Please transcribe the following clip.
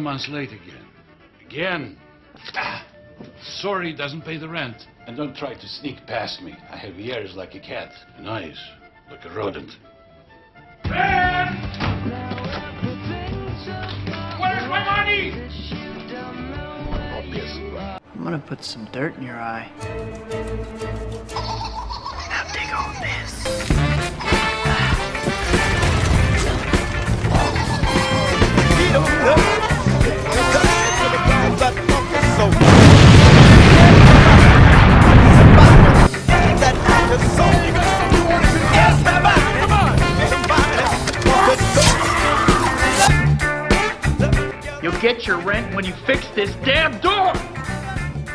months late again. Again. Sorry doesn't pay the rent. And don't try to sneak past me. I have ears like a cat and eyes like a rodent. Ben! Where's my money? I'm gonna put some dirt in your eye. Now dig on this. You'll get your rent when you fix this damn